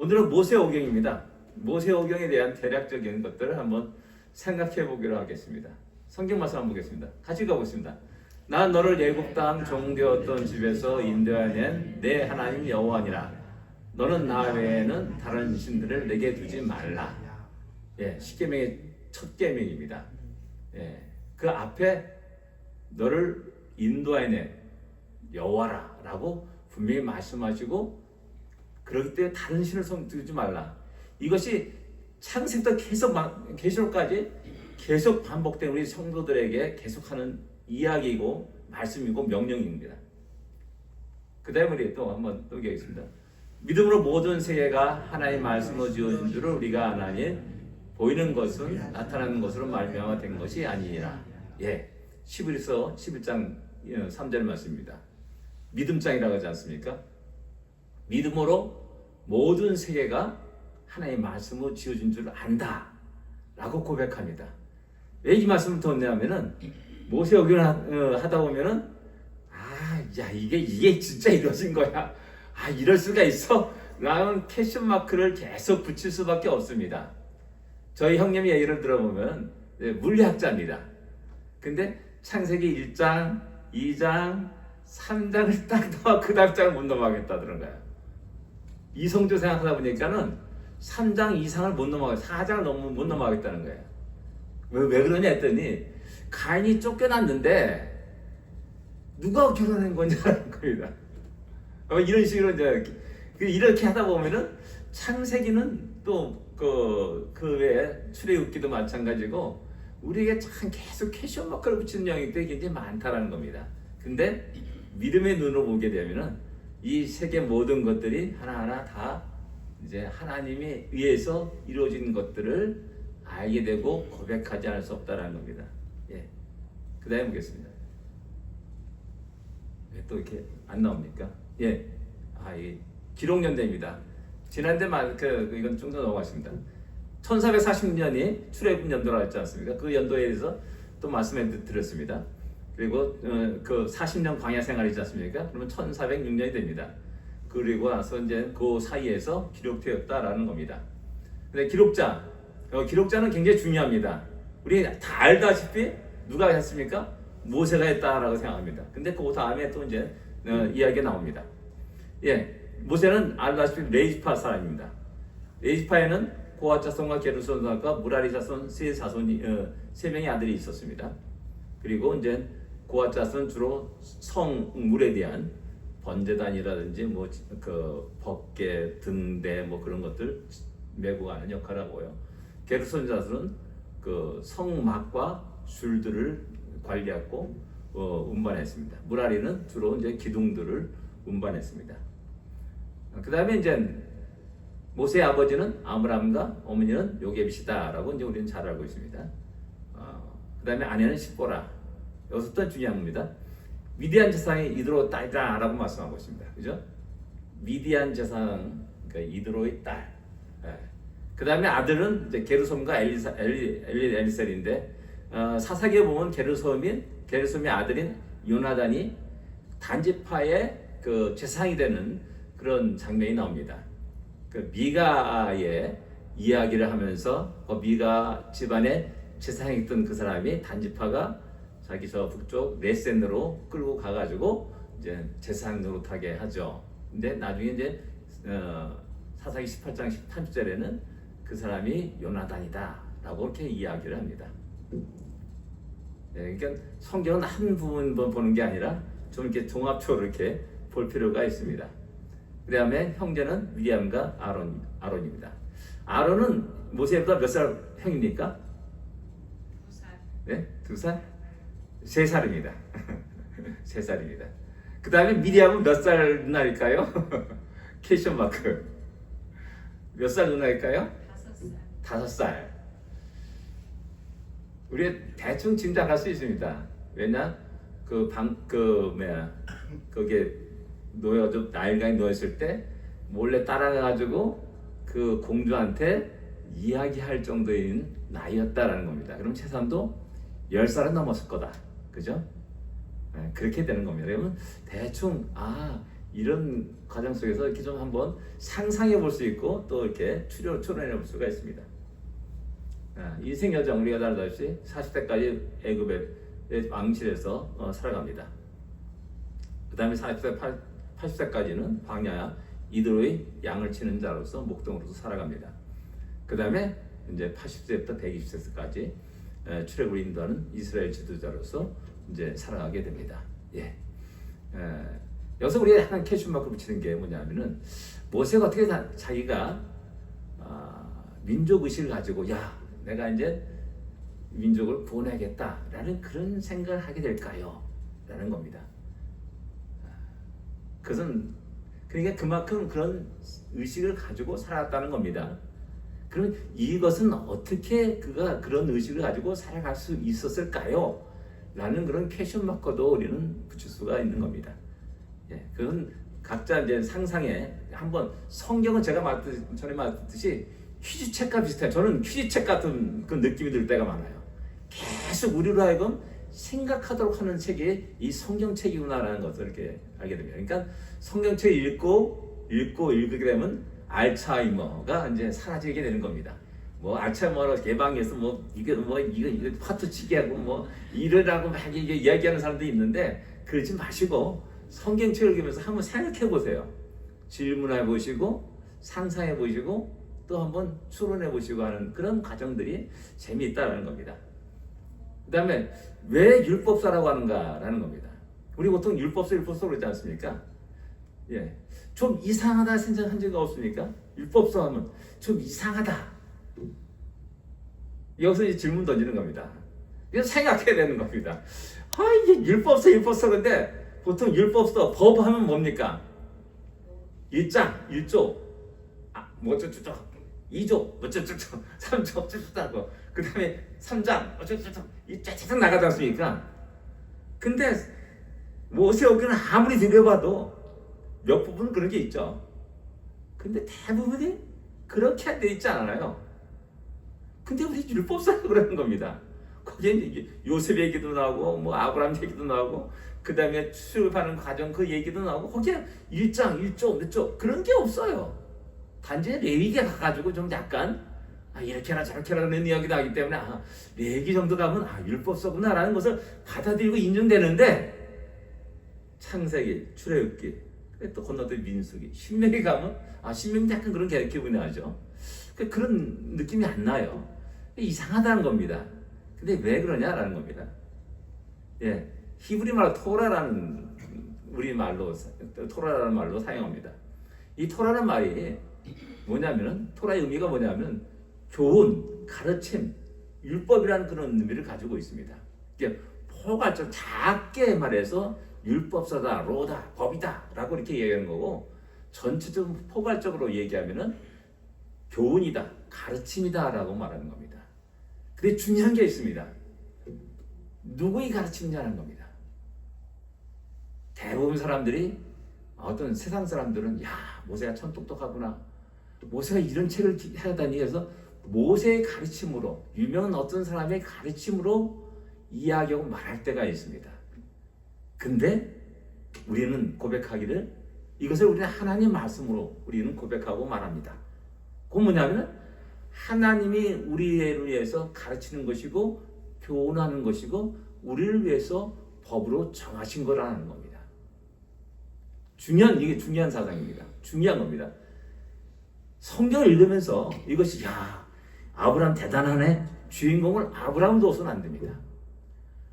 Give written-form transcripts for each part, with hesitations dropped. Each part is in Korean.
오늘은 모세오경입니다. 모세오경에 대한 대략적인 것들을 한번 생각해 보기로 하겠습니다. 성경 말씀 한번 보겠습니다. 같이 가보겠습니다. 난 너를 애굽 땅 종되었던 집에서 인도하낸 내 하나님 여호와니라. 너는 나 외에는 다른 신들을 내게 두지 말라. 예, 십계명의 첫 계명입니다. 예, 그 앞에 너를 인도하낸 여호와라라고 분명히 말씀하시고, 그렇기 때문에 다른 신을 두지 말라. 이것이 창세부터 계시록까지 계속 반복된 우리 성도들에게 계속하는 이야기이고 말씀이고 명령입니다. 그 다음에 우리 또 한번 또 얘기하겠습니다. 믿음으로 모든 세계가 하나님의 말씀으로 지어진 줄을 우리가 아나니 보이는 것은 나타나는 것으로 말미암아 된 것이 아니니라. 예, 히브리서 11장 3절 말씀입니다. 믿음장이라고 하지 않습니까? 믿음으로 모든 세계가 하나님의 말씀으로 지어진 줄을 안다 라고 고백합니다. 왜 이 말씀을 덧내냐면은 모세오경을 하다 보면은 이게 진짜 이루어진 거야. 이럴 수가 있어? 라는 퀘스천 마크를 계속 붙일 수밖에 없습니다. 저희 형님이 얘기를 들어보면 물리학자입니다. 근데 창세기 1장, 2장, 3장을 딱 넘어 그 다음 장을 못 넘어가겠다더런 거야. 이성조 생각하다 보니까는 3장 이상을 못 넘어가겠다, 4장을 못 넘어가겠다는 거예요. 왜 그러냐 했더니 가인이 쫓겨났는데 누가 결혼한 거냐는 겁니다. 이런 식으로 이제 이렇게 하다 보면은 창세기는 또 그 외에 출애굽기도 마찬가지고 우리에게 참 계속 퀘스천 마크를 붙이는 영역들이 굉장히 많다라는 겁니다. 근데 믿음의 눈으로 보게 되면은 이 세계 모든 것들이 하나하나 다 이제 하나님에 의해서 이루어진 것들을 알게 되고 고백하지 않을 수 없다라는 겁니다. 예. 그 다음에 보겠습니다. 왜 또 이렇게 안 나옵니까? 예. 이 기록연대입니다. 지난데 이건 좀 더 넘어가십니다. 1440년이 출애굽 연도라고 했지 않습니까? 그 연도에 대해서 또 말씀해 드렸습니다. 그리고 그 40년 광야 생활이지 않습니까? 그러면 1406년이 됩니다. 그리고 나서 이제 그 사이에서 기록되었다라는 겁니다. 근데 기록자는 굉장히 중요합니다. 우리 다 알다시피 누가 했습니까? 모세가 했다라고 생각합니다. 근데 그 다음에 또 이제 이야기가 나옵니다. 예, 모세는 알다시피 레이지파 사람입니다. 레이지파에는 고핫 자손과 게르손 자손과 무라리 자손 세 명의 아들이 있었습니다. 그리고 이제 고핫 자손 주로 성물에 대한 번제단이라든지 그 법계 등대 그런 것들 메고 가는 역할을 하고요. 게르손 자손은 그 성막과 술들을 관리하고 운반했습니다. 무라리는 주로 이제 기둥들을 운반했습니다. 그 다음에 이제 모세의 아버지는 아므람과 어머니는 요게빗이다라고 이제 우리는 잘 알고 있습니다. 그 다음에 아내는 십보라. 여기서 또 중요한 겁니다. 미디안 제사장이 이드로 딸이다라고 말씀하고 있습니다. 그죠? 미디안 제사장, 그러니까 이드로의 딸. 그 다음에 아들은 이제 게르솜과 엘리셀인데 사사기에 보면 게르솜의 아들인 요나단이 단지파의 그 제사장이 되는 그런 장면이 나옵니다. 그 미가의 이야기를 하면서 미가 집안에 제사장이 있던 그 사람이 단지파가 자기 저 북쪽 레센으로 끌고 가가지고 이제 제사장 노릇하게 하죠. 근데 나중에 이제 사사기 18장 13절에는 그 사람이 요나단이다라고 이렇게 이야기를 합니다. 네, 그러니까 성경은 한 부분만 보는 게 아니라 좀 이렇게 종합적으로 이렇게 볼 필요가 있습니다. 그 다음에 형제는 미리암과 아론입니다. 아론은 모세보다 몇 살 형입니까? 2살. 네? 2살? 3살입니다. 3살입니다. 그 다음에 미리암은 몇 살 누나일까요? 퀘스천 마크. 몇 살 누나일까요? 5살. 5살. 우리 대충 짐작할 수 있습니다. 왜냐? 거기에 나일강에 놓였을 때 몰래 따라가가지고 그 공주한테 이야기할 정도인 나이였다라는 겁니다. 그럼 최소한도 10살은 넘었을 거다. 그죠? 그렇게 되는 겁니다. 그러면 대충 이런 과정 속에서 이렇게 좀 한번 상상해 볼 수 있고 또 이렇게 추론해 볼 수가 있습니다. 인생 여정 우리가 잘 알다시피 40대까지 애굽의 왕실에서 살아갑니다. 그 다음에 40대, 80세까지는 광야 이드로의 양을 치는 자로서 목동으로서 살아갑니다. 그 다음에 이제 80세부터 120세까지 출애굽을 인도하는 이스라엘 지도자로서 이제 살아가게 됩니다. 예. 여기서 우리가 약간 캐슈마크 붙이는 게 뭐냐면은 모세가 어떻게 자기가 민족 의식을 가지고 야 내가 이제 민족을 구원해야겠다라는 그런 생각을 하게 될까요? 라는 겁니다. 그것은 그러니까 그만큼 그런 의식을 가지고 살았다는 겁니다. 그러면 이것은 어떻게 그가 그런 의식을 가지고 살아갈 수 있었을까요? 라는 그런 퀘션 마커도 우리는 붙일 수가 있는 겁니다. 예, 그건 각자 이제 상상에 한번 성경은 제가 전에 말했듯이 퀴즈책과 비슷해요. 저는 퀴즈책 같은 그 느낌이 들 때가 많아요. 계속 우리로 하여금 생각하도록 하는 책이 이 성경책이구나라는 것을 이렇게 알게 됩니다. 그러니까 성경책 읽게 되면 알츠하이머가 이제 사라지게 되는 겁니다. 뭐 알츠하이머로 예방해서 이거 파토치기 하고 뭐 이러라고 막 이야기하는 사람도 있는데 그러지 마시고 성경책을 읽으면서 한번 생각해 보세요. 질문해 보시고 상상해 보시고 또 한번 추론해 보시고 하는 그런 과정들이 재미있다라는 겁니다. 그 다음에 왜 율법사라고 하는가라는 겁니다. 우리 보통 율법서 그러지 않습니까? 예, 좀 이상하다 생각한 적이 없습니까? 율법서 하면 좀 이상하다. 여기서 이제 질문 던지는 겁니다. 이거 생각해야 되는 겁니다. 이게 율법서 근데 보통 율법서 법 하면 뭡니까? 1장, 1조, 뭐 어쩌고저쩌고, 2조, 어쩌고저쩌고, 3조, 어쩌고저쩌고, 그 다음에 3장, 어쩌고저쩌고, 이 쫙쫙 나가지 않습니까? 근데 모세오경은 아무리 들여봐도 몇 부분은 그런 게 있죠. 근데 대부분이 그렇게 돼 있지 않아요. 근데 우리 율법사라고 그러는 겁니다. 거기에 요셉 얘기도 나오고 뭐 아브라함 얘기도 나오고 그 다음에 출애굽하는 과정 그 얘기도 나오고 거기에 1장, 1조, 몇 조 그런 게 없어요. 단지 레위기에 가가지고 좀 약간 이렇게 하나 저렇게 하라는 이야기도 하기 때문에 레위기 정도 가면 율법서구나 라는 것을 받아들이고 인정되는데 창세기, 출애굽기 또 건너뛰 민수기, 신명기 가면 신명기 약간 그런 기분이 나죠. 그런 느낌이 안 나요. 이상하다는 겁니다. 근데 왜 그러냐라는 겁니다. 예, 히브리 말로 토라라는 우리 말로 토라라는 말로 사용합니다. 이 토라는 말이 뭐냐면은 토라의 의미가 뭐냐면 교훈, 가르침, 율법이라는 그런 의미를 가지고 있습니다. 이게 포괄적 작게 말해서 율법서다, 로다, 법이다라고 이렇게 얘기하는 거고 전체적으로 포괄적으로 얘기하면은 교훈이다, 가르침이다라고 말하는 겁니다. 근데 중요한 게 있습니다. 누구의 가르침이냐는 겁니다. 대부분 사람들이 어떤 세상 사람들은 모세가 참 똑똑하구나. 모세가 이런 책을 하다니 해서 모세의 가르침으로 유명한 어떤 사람의 가르침으로 이야기하고 말할 때가 있습니다. 근데 우리는 고백하기를 이것을 우리는 하나님 말씀으로 우리는 고백하고 말합니다. 그건 뭐냐면 하나님이 우리를 위해서 가르치는 것이고 교훈하는 것이고 우리를 위해서 법으로 정하신 거라는 겁니다. 이게 중요한 사상입니다. 중요한 겁니다. 성경을 읽으면서 이것이 아브라함 대단하네. 주인공을 아브라함 둬서는 안 됩니다.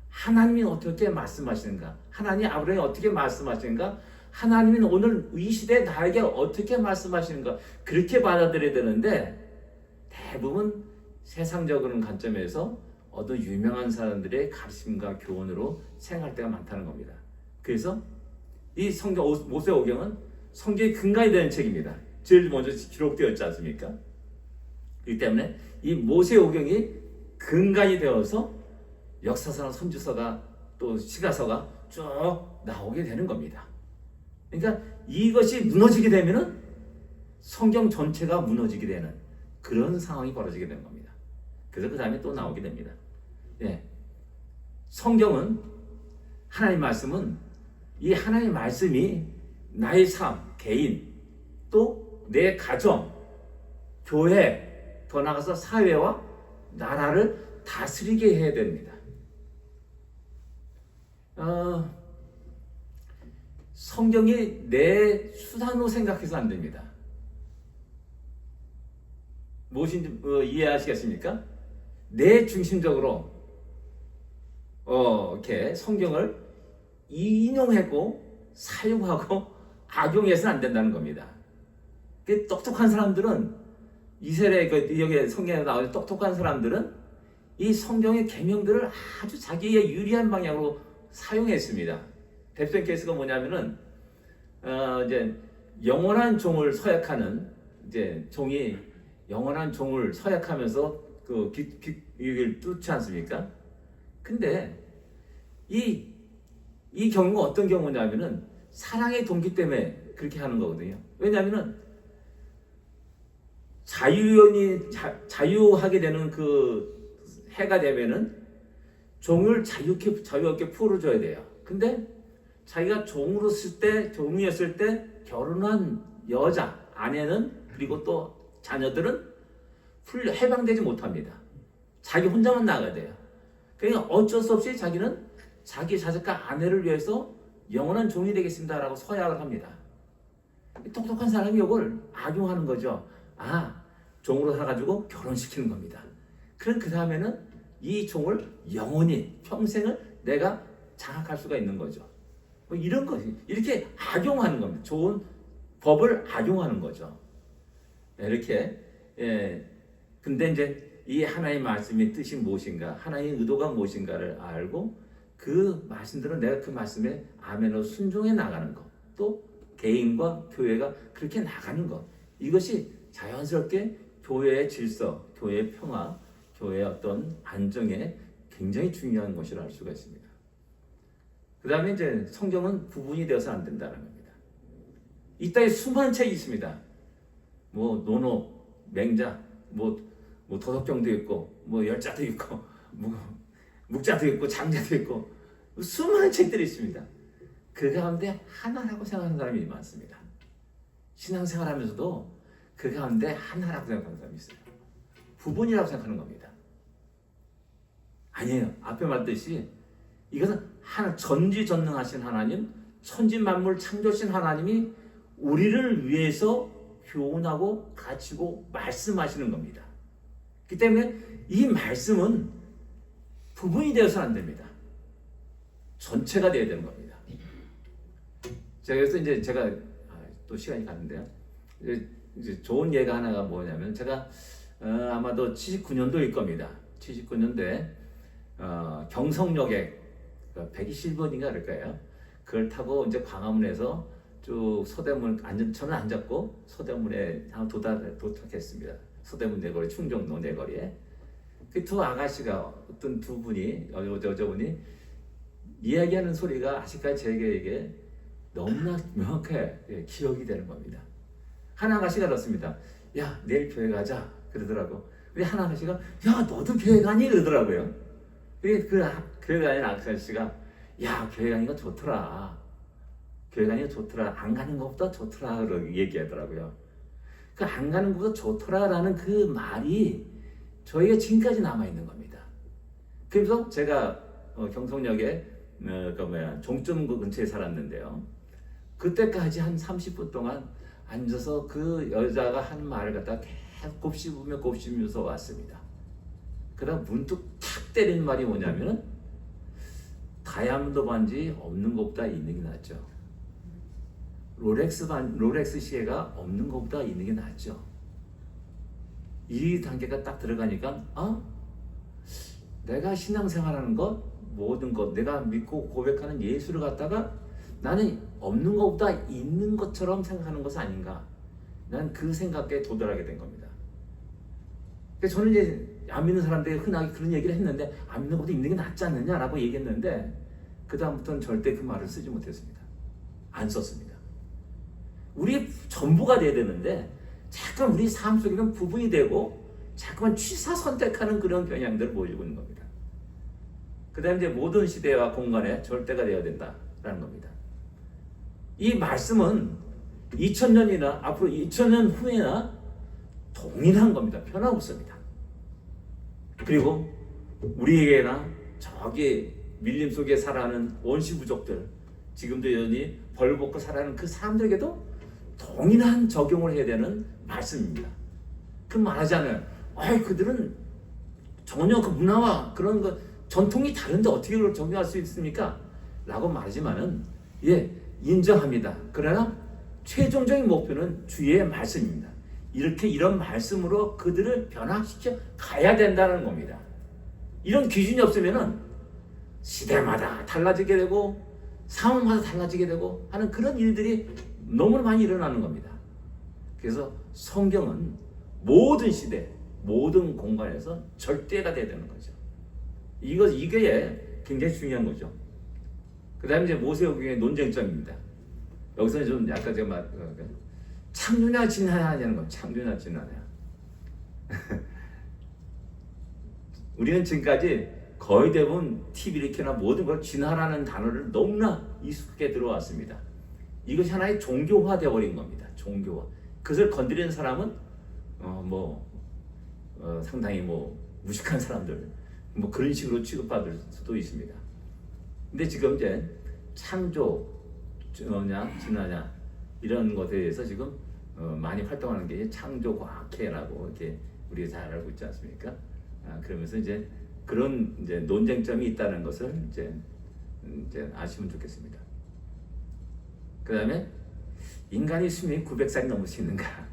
하나님이 어떻게 말씀하시는가? 하나님이 아브라함이 어떻게 말씀하시는가? 하나님은 오늘 이 시대에 나에게 어떻게 말씀하시는가? 그렇게 받아들여야 되는데 대부분 세상적인 관점에서 어떤 유명한 사람들의 가르침과 교훈으로 생각할 때가 많다는 겁니다. 그래서 이 성경 모세오경은 성경의 근간이 되는 책입니다. 제일 먼저 기록되어 있지 않습니까? 그렇기 때문에 이 모세오경이 근간이 되어서 역사서나 선지서가 또 시가서가 쭉 나오게 되는 겁니다. 그러니까 이것이 무너지게 되면은 성경 전체가 무너지게 되는 그런 상황이 벌어지게 되는 겁니다. 그래서 그 다음에 또 나오게 됩니다. 예. 성경은 하나님 말씀은 이 하나님 말씀이 나의 삶, 개인, 또 내 가정, 교회, 더 나아가서 사회와 나라를 다스리게 해야 됩니다. 성경이 내 수단으로 생각해서 안 됩니다. 무엇인지 이해하시겠습니까? 내 중심적으로 이렇게 성경을 인용하고 사용하고 악용해서는 안 된다는 겁니다. 똑똑한 사람들은 이세례 여기 성경에 나오는 똑똑한 사람들은 이 성경의 계명들을 아주 자기의 유리한 방향으로 사용했습니다. 대표적인 케이스가 뭐냐면은 이제 영원한 종을 서약하는 이제 종이 영원한 종을 서약하면서 그 비를 뚫지 않습니까? 근데 이 경우가 어떤 경우냐면은 사랑의 동기 때문에 그렇게 하는 거거든요. 왜냐하면은 자유하게 되는 그 해가 되면은 종을 자유롭게 풀어줘야 돼요. 근데 자기가 종이었을 때 결혼한 여자, 아내는 그리고 또 자녀들은 해방되지 못합니다. 자기 혼자만 나가야 돼요. 그러니까 어쩔 수 없이 자기는 자기 자식과 아내를 위해서 영원한 종이 되겠습니다라고 서약을 합니다. 똑똑한 사람이 이걸 악용하는 거죠. 종으로 살아가지고 결혼시키는 겁니다. 그럼 그 다음에는 이 종을 영원히 평생을 내가 장악할 수가 있는 거죠. 이런 것이 이렇게 악용하는 겁니다. 좋은 법을 악용하는 거죠. 이렇게 근데 이제 이 하나님의 말씀의 뜻이 무엇인가, 하나님의 의도가 무엇인가를 알고 그 말씀들은 내가 그 말씀에 아멘으로 순종해 나가는 것, 또 개인과 교회가 그렇게 나가는 것, 이것이 자연스럽게 교회의 질서, 교회의 평화, 교회의 어떤 안정에 굉장히 중요한 것이라 할 수가 있습니다. 그 다음에 이제 성경은 구분이 되어서 안 된다는 겁니다. 이 땅에 수많은 책이 있습니다. 뭐 논어, 맹자, 뭐 도덕경도 있고, 뭐 열자도 있고, 뭐 묵자도 있고, 장자도 있고, 수많은 책들이 있습니다. 그 가운데 하나라고 생각하는 사람이 많습니다. 신앙생활하면서도 그 가운데 하나라고 생각하는 사람이 있어요. 부분이라고 생각하는 겁니다. 아니에요. 앞에 말했듯이 이것은 전지전능하신 하나님, 천지만물 창조신 하나님이 우리를 위해서 교훈하고 가르치고 말씀하시는 겁니다. 그렇기 때문에 이 말씀은 부분이 되어서는 안 됩니다. 전체가 되어야 되는 겁니다. 그래서 이제 제가 또 시간이 가는데요. 이제 좋은 예가 하나가 뭐냐면 제가 아마도 79년도일 겁니다. 79년도에 경성역에 120번인가 그럴까요? 그걸 타고 이제 광화문에서 쭉 서대문 저는 앉았고 서대문에 도착했습니다. 서대문 내거리, 충정로 내거리에 그 두 아가씨가 어떤 두 분이 여자분이 이야기하는 소리가 아직까지 제게 너무나 명확하게 기억이 되는 겁니다. 한 아가씨가 그렇습니다. 야, 내일 교회 가자 그러더라고. 근데 한 아가씨가 야, 너도 교회 가니 그러더라고요. 그 교회 가는 아가씨가 야, 교회 가는 거 좋더라. 교회 가는 거 좋더라. 안 가는 것보다 좋더라. 그러고 얘기하더라고요. 그 안 가는 것보다 좋더라라는 그 말이 저희가 지금까지 남아있는 겁니다. 그래서 제가 경성역에 종점구 근처에 살았는데요. 그때까지 한 30분 동안 앉아서 그 여자가 하는 말을 갖다가 계속 곱씹으면서 왔습니다. 그러다 문득 탁 때리는 말이 뭐냐면은 다이아몬드 반지 없는 것보다 있는 게 낫죠. 롤렉스 시계가 없는 것보다 있는 게 낫죠. 이 단계가 딱 들어가니까 내가 신앙생활하는 것, 모든 것, 내가 믿고 고백하는 예수를 갖다가 나는 없는 것보다 있는 것처럼 생각하는 것은 아닌가. 난 그 생각에 도달하게 된 겁니다. 그래서 저는 이제 안 믿는 사람들이 흔하게 그런 얘기를 했는데 안 믿는 것보다 있는 게 낫지 않느냐라고 얘기했는데 그 다음부터는 절대 그 말을 쓰지 못했습니다. 안 썼습니다. 우리의 전부가 돼야 되는데 자꾸만 우리 삶 속에는 부분이 되고 자꾸만 취사 선택하는 그런 경향들을 보여주고 있는 겁니다. 그 다음에 이제 모든 시대와 공간에 절대가 되어야 된다라는 겁니다. 이 말씀은 2000년이나 앞으로 2000년 후에나 동일한 겁니다. 변함없습니다. 그리고 우리에게나 저기 밀림 속에 살아가는 원시부족들, 지금도 여전히 벌벌 살아가는 그 사람들에게도 동일한 적용을 해야 되는 말씀입니다. 그 말하잖아요. 그들은 전혀 그 문화와 그런 거 전통이 다른데 어떻게 그걸 적용할 수 있습니까? 라고 말하지만은 인정합니다. 그러나 최종적인 목표는 주의 말씀입니다. 이런 말씀으로 그들을 변화시켜 가야 된다는 겁니다. 이런 기준이 없으면은 시대마다 달라지게 되고 상황마다 달라지게 되고 하는 그런 일들이 너무 많이 일어나는 겁니다. 그래서 성경은 모든 시대, 모든 공간에서 절대가 돼야 되는 거죠. 이게 굉장히 중요한 거죠. 그 다음에 이제 모세오경의 논쟁점입니다. 여기서는 좀 약간 제가 창조냐 진화냐는 거, 창조냐 진화냐. 우리는 지금까지 거의 대부분 TV를 켜나 모든 걸 진화라는 단어를 너무나 익숙하게 들어왔습니다. 이것이 하나의 종교화 되어버린 겁니다. 종교화. 그것을 건드리는 사람은 상당히 무식한 사람들, 그런 식으로 취급받을 수도 있습니다. 근데 지금 이제 창조냐 진화냐 이런 것에 대해서 지금 많이 활동하는 게 창조과학회라고 이렇게 우리가 잘 알고 있지 않습니까? 그러면서 이제 그런 이제 논쟁점이 있다는 것을 이제 아시면 좋겠습니다. 그 다음에 인간이 수명이 900살이 넘을 수 있는가?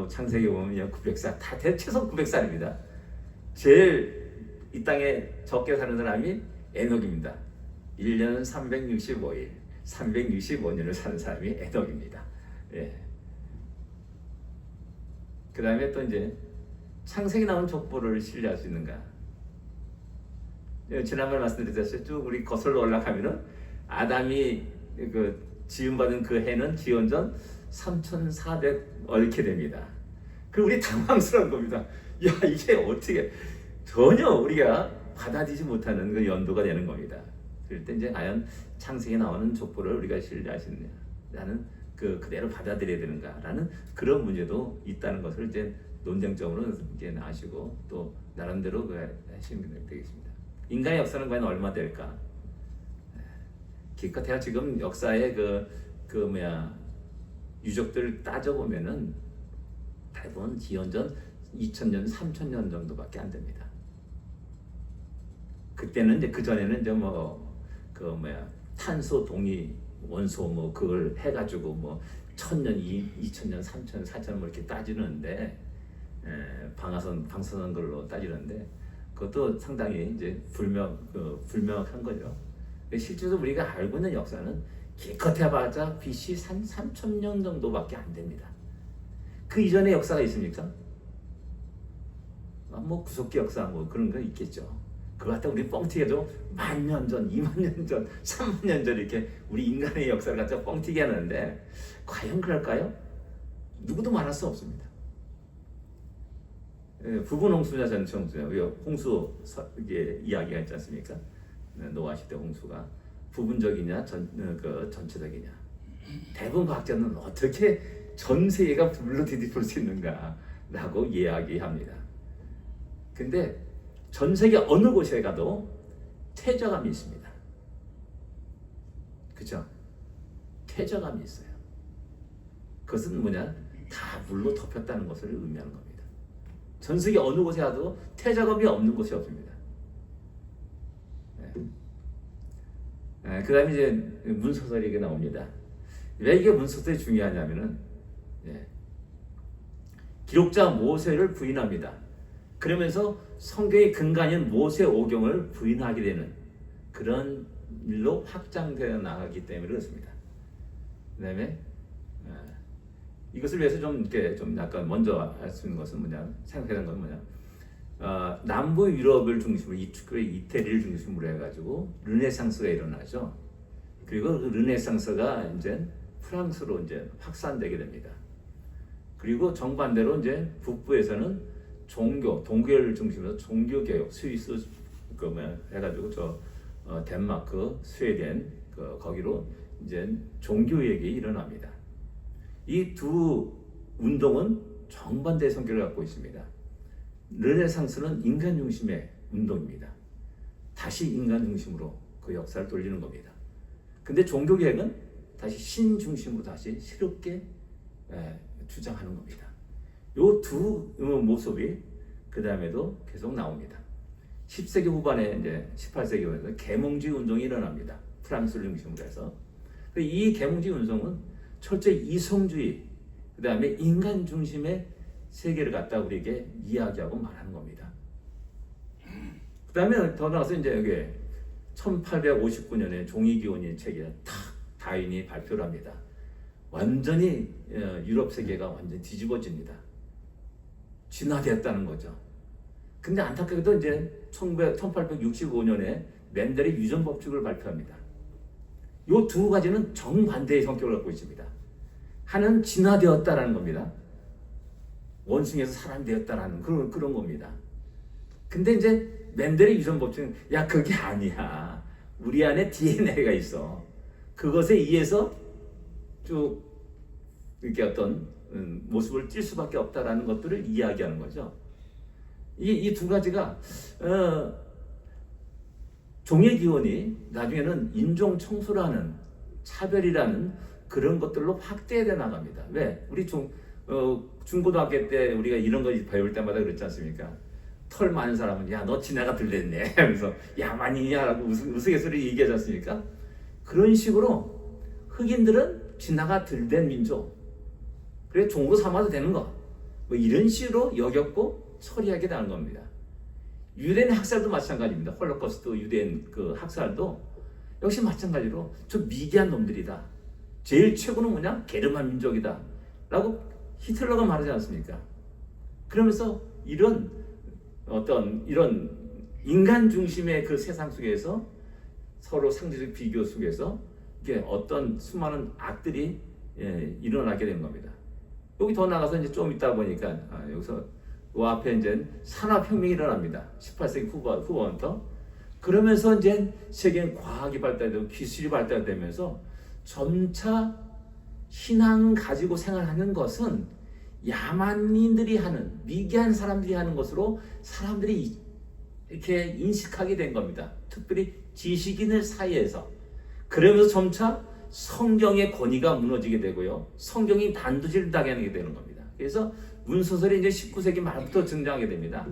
창세기 보면 900살, 다 최소 900살입니다. 제일 이 땅에 적게 사는 사람이 에녹입니다. 1년 365일, 365년을 사는 사람이 에녹입니다. 그 다음에 또 이제 창세기 나온 족보를 신뢰할 수 있는가? 지난번에 말씀드렸듯이 쭉 우리 거슬러 올라가면은 아담이 지음받은 그 해는 기원전 3400 이렇게 됩니다. 우리 당황스러운 겁니다. 이게 어떻게 전혀 우리가 받아들이지 못하는 그 연도가 되는 겁니다. 그럴 때 이제 과연 창세기에 나오는 족보를 우리가 신뢰하시느냐라는 그대로 받아들여야 되는가라는 그런 문제도 있다는 것을 이제 논쟁점으로 이제 아시고 또 나름대로 하시면 되겠습니다. 인간의 역사는 과연 얼마 될까? 기껏해야 지금 역사의 유적들 따져보면은 대부분 기원전 2000년, 3000년 정도밖에 안 됩니다. 그때는 이제 그전에는 이제 탄소 동위 원소 그걸 해가지고 1000년, 2000년, 3000년, 4000년 이렇게 따지는데 방사선 걸로 따지는데 그것도 상당히 이제 불명확한 거죠. 실제로 우리가 알고 있는 역사는 기껏해봤자 BC 3000년 정도밖에 안 됩니다. 그 이전의 역사가 있습니까? 구석기 역사 그런 거 있겠죠. 그거 갖다 우리 뻥튀기해도 10,000년 전, 20,000년 전, 30,000년 전 이렇게 우리 인간의 역사를 갖다 뻥튀기 하는데 과연 그럴까요? 누구도 말할 수 없습니다. 부분 홍수냐 전체 홍수냐, 홍수 이야기가 있지 않습니까? 노아 시대 홍수가 부분적이냐 전체적이냐. 대부분 과학자는 어떻게 전 세계가 불로 뒤집을 수 있는가라고 이야기합니다. 근데 전 세계 어느 곳에 가도 퇴적감이 있습니다. 그죠? 퇴적감이 있어요. 그것은 다 물로 덮였다는 것을 의미하는 겁니다. 전 세계 어느 곳에 가도 퇴적감이 없는 곳이 없습니다. 그 다음에 이제 문서설이 이게 나옵니다. 왜 이게 문서설이 중요하냐면은 기록자 모세를 부인합니다. 그러면서 성경의 근간인 모세오경을 부인하게 되는 그런 일로 확장되어 나가기 때문에 그렇습니다. 그다음에 이것을 위해서 좀 약간 먼저 알 수 있는 것은 생각하는 것은 남부 유럽을 중심으로 이태리를 중심으로 해가지고 르네상스가 일어나죠. 그리고 그 르네상스가 이제 프랑스로 이제 확산되게 됩니다. 그리고 정반대로 이제 북부에서는 동교를 중심으로 종교 개혁, 스위스 해가지고 덴마크, 스웨덴 거기로 이제 종교개혁이 일어납니다. 이 두 운동은 정반대의 성격을 갖고 있습니다. 르네상스는 인간 중심의 운동입니다. 다시 인간 중심으로 그 역사를 돌리는 겁니다. 근데 종교개혁은 다시 신 중심으로 다시 새롭게 주장하는 겁니다. 이 두 모습이 그 다음에도 계속 나옵니다. 10세기 후반에 이제 18세기 후반에 계몽주의 운동이 일어납니다. 프랑스를 중심으로 해서 이 계몽주의 운동은 철저히 이성주의, 그 다음에 인간 중심의 세계를 갖다 우리에게 이야기하고 말하는 겁니다. 그 다음에 더 나가서 이제 여기 1859년에 종이기원의 책에 다윈이 발표를 합니다. 완전히 유럽 세계가 완전히 뒤집어집니다. 진화되었다는 거죠. 근데 안타깝게도 이제 1865년에 맨델의 유전 법칙을 발표합니다. 이 두 가지는 정반대의 성격을 갖고 있습니다. 하나는 진화되었다라는 겁니다. 원숭이에서 사람이 되었다라는 그런 겁니다. 근데 이제 맨델의 유전 법칙은 야 그게 아니야. 우리 안에 DNA가 있어. 그것에 의해서 쭉 이렇게 어떤 모습을 띌 수밖에 없다라는 것들을 이야기하는 거죠. 이 두 가지가 종의 기원이 나중에는 인종 청소라는 차별이라는 그런 것들로 확대돼 나갑니다. 왜? 우리 중고등학교 때 우리가 이런 거 배울 때마다 그랬지 않습니까? 털 많은 사람은 야 너 지나가 들렸네 하면서 야만이냐라고 우스갯소리 얘기하지 않습니까? 그런 식으로 흑인들은 지나가 들된 민족, 그래 종으로 삼아도 되는 거, 뭐 이런 식으로 여겼고 처리하게 되는 겁니다. 유대인 학살도 마찬가지입니다. 홀로코스트 유대인 그 학살도 역시 마찬가지로 저 미개한 놈들이다. 제일 최고는 뭐냐? 게르만 민족이다. 라고 히틀러가 말하지 않습니까? 그러면서 이런 인간 중심의 그 세상 속에서 서로 상대적 비교 속에서 이게 어떤 수많은 악들이 일어나게 된 겁니다. 여기 더 나가서 이제 좀 있다 보니까 여기서 그 앞에 이제 산업혁명이 일어납니다. 18세기 후반부터. 그러면서 이제 세계는 과학이 발달되고 기술이 발달되면서 점차 신앙 가지고 생활하는 것은 야만인들이 하는, 미개한 사람들이 하는 것으로 사람들이 이렇게 인식하게 된 겁니다. 특별히 지식인들 사이에서. 그러면서 점차 성경의 권위가 무너지게 되고요. 성경이 난도질 당하게 되는 겁니다. 그래서 문소설이 이제 19세기 말부터 등장하게 됩니다.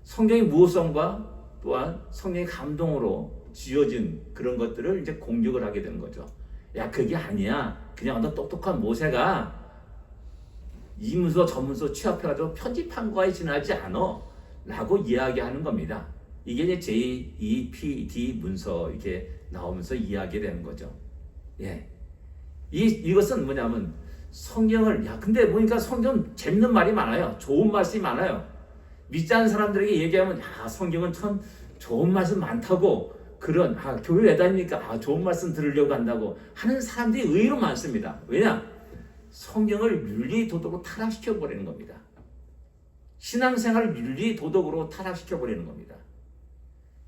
성경의 무호성과 또한 성령의 감동으로 지어진 그런 것들을 이제 공격을 하게 되는 거죠. 야 그게 아니야. 그냥 어떤 똑똑한 모세가 이 문서 저 문서 취합해가지고 편집한 거에 지나지 않아 라고 이야기하는 겁니다. 이게 이제 JEPD 문서 이렇게 나오면서 이야기되는 거죠. 예, 이것은 뭐냐면 성경을 근데 보니까 성경 재밌는 말이 많아요. 좋은 말씀이 많아요. 믿지 않는 사람들에게 얘기하면 성경은 참 좋은 말씀 많다고 그런 교회 왜 다닙니까? 좋은 말씀 들으려고 한다고 하는 사람들이 의외로 많습니다. 왜냐? 성경을 윤리 도덕으로 타락시켜 버리는 겁니다. 신앙생활을 윤리 도덕으로 타락시켜 버리는 겁니다.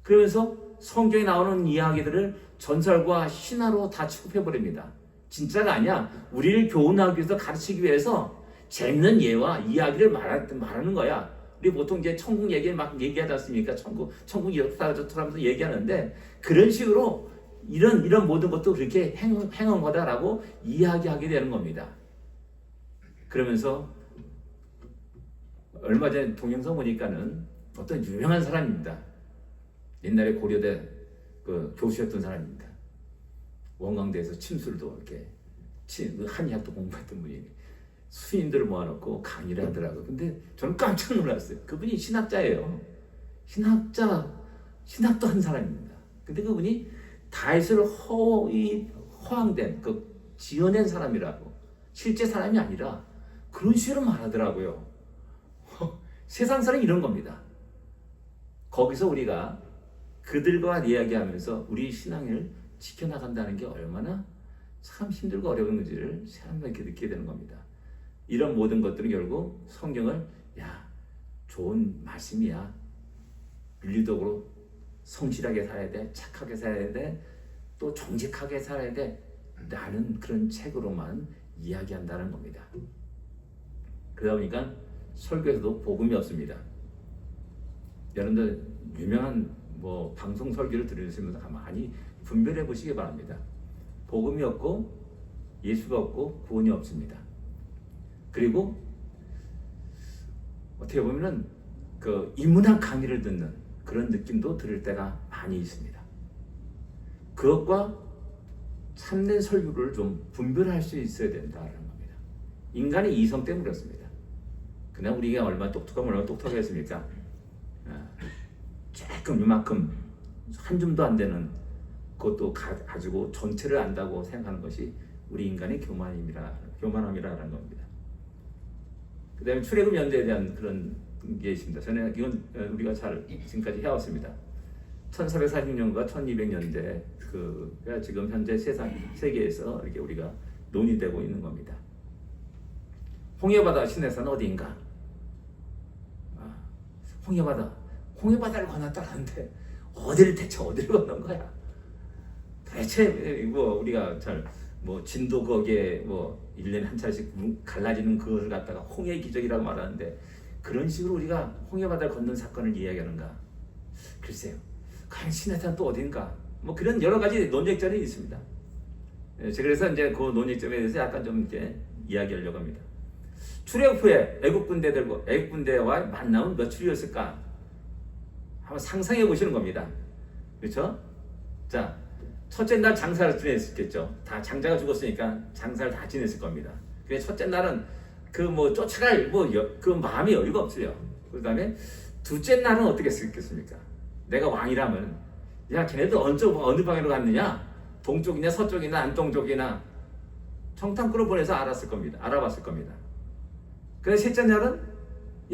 그러면서 성경에 나오는 이야기들을 전설과 신화로 다 취급해 버립니다. 진짜가 아니야. 우리를 교훈하기 위해서 가르치기 위해서 재밌는 예와 이야기를 말하는 거야. 우리 보통 이제 천국 얘기 막 얘기하지 않습니까? 천국 이렇다 저렇다 하면서 얘기하는데 그런 식으로 이런 모든 것도 그렇게 행한 거다라고 이야기하게 되는 겁니다. 그러면서 얼마 전에 동영상 보니까는 어떤 유명한 사람입니다. 옛날에 고려대 그 교수였던 사람입니다. 원광대에서 침술도 이렇게 한의학도 공부했던 분이 수인들을 모아놓고 강의를 하더라고요. 근데 저는 깜짝 놀랐어요. 그분이 신학자예요. 신학도 한 사람입니다. 근데 그분이 다윗을 허황된 지어낸 사람이라고, 실제 사람이 아니라 그런 식으로 말하더라고요. 세상 사람이 이런 겁니다. 거기서 우리가 그들과 이야기하면서 우리 신앙을 지켜나간다는 게 얼마나 참 힘들고 어려운 건지를 새삼스럽게 느끼게 되는 겁니다. 이런 모든 것들은 결국 성경을 좋은 말씀이야. 윤리적으로 성실하게 살아야 돼. 착하게 살아야 돼. 또 정직하게 살아야 돼. 라는 그런 책으로만 이야기한다는 겁니다. 그러다 보니까 설교에서도 복음이 없습니다. 여러분들 유명한 뭐 방송 설교를 들으시면서 가만히 분별해 보시기 바랍니다. 복음이 없고 예수가 없고 구원이 없습니다. 그리고 어떻게 보면은 그 인문학 강의를 듣는 그런 느낌도 들을 때가 많이 있습니다. 그것과 참된 설교를 좀 분별할 수 있어야 된다는 겁니다. 인간의 이성 때문에 그렇습니다. 그냥 우리가 얼마나 똑똑하겠습니까? 조금 이만큼 한 줌도 안 되는 그것도 가지고 전체를 안다고 생각하는 것이 우리 인간의 교만함이라는 겁니다. 그 다음에 출애굽 연대에 대한 그런 게 있습니다. 저는 이건 우리가 잘 지금까지 해왔습니다. 1440년과 1200년대 그가 지금 현재 세계에서 이렇게 우리가 논의되고 있는 겁니다. 홍해바다 시내산은 어디인가? 홍해바다를 건넜다 하는데 대체 어디를 건넌 거야? 대체 뭐 우리가 뭐 진도 거기에 뭐 1년에 한 차례씩 갈라지는 그것을 갖다가 홍해 기적이라고 말하는데 그런 식으로 우리가 홍해바다를 건넌 사건을 이야기하는가? 글쎄요. 과연 시내산 또 어딘가? 뭐 그런 여러 가지 논쟁점이 있습니다. 그래서 이제 그 논쟁점에 대해서 약간 좀 이렇게 이야기하려고 합니다. 출애굽 후에 애국 군대와 만남은 며칠이었을까? 한번 상상해 보시는 겁니다. 그렇죠? 자, 첫째 날 장사를 지냈겠죠. 다 장자가 죽었으니까 장사를 다 지냈을 겁니다. 그래서 첫째 날은 그 뭐 쫓아갈 그 마음이 여유가 없어요. 그다음에 둘째 날은 어떻게 했겠습니까? 내가 왕이라면 야 걔네들 어느 방향으로 갔느냐? 동쪽이냐 서쪽이나 안동쪽이나 청탕구로 보내서 알아봤을 겁니다. 그래서 셋째 날은